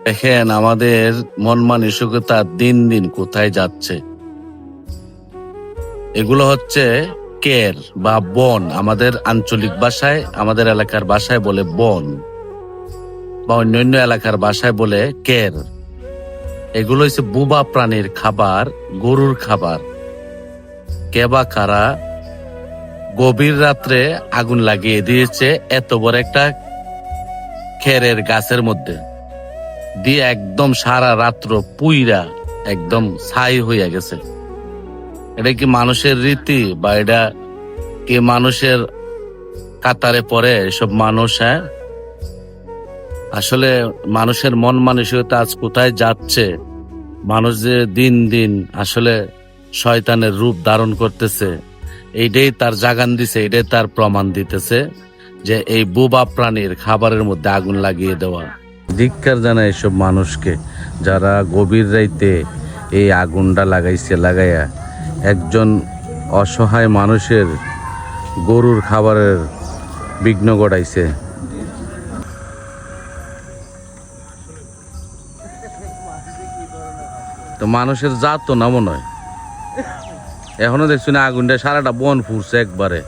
দেখেন আমাদের মন মানসিকতা দিন দিন কোথায় যাচ্ছে। এগুলো হচ্ছে কের বা বন, আমাদের আঞ্চলিক ভাষায়, আমাদের এলাকার ভাষায় বলে বন, বা অন্যান্য এলাকার ভাষায় বলে কের। এগুলো হচ্ছে বুবা প্রাণীর খাবার, গরুর খাবার। কে বা কারা গভীর রাত্রে আগুন লাগিয়ে দিয়েছে এত বড় একটা খেরের গাছের মধ্যে, দিয়ে একদম সারা রাত্র পুইরা একদম ছাই হইয়া গেছে। এটা কি মানুষের রীতি, বা এটা কি মানুষের কাতারে পড়ে এসব মানুষ? হ্যাঁ, আসলে মানুষের মন মানসিকতা আজ কোথায় যাচ্ছে। মানুষ যে দিন দিন আসলে শয়তানের রূপ ধারণ করতেছে, এইটাই তার জাগান দিছে, এটাই তার প্রমাণ দিতেছে যে এই বোবা প্রাণীর খাবারের মধ্যে আগুন লাগিয়ে দেওয়া। ধিক্কার জানায় এসব মানুষকে, যারা গভীর রাইতে এই আগুনটা লাগাইয়া একজন অসহায় মানুষের গরুর খাবারের বিঘ্ন ঘটাইছে। তো মানুষের জাত তো না মনে হয়। এখনো দেখছি না আগুনটা সারাটা বন ফুরছে একবারে।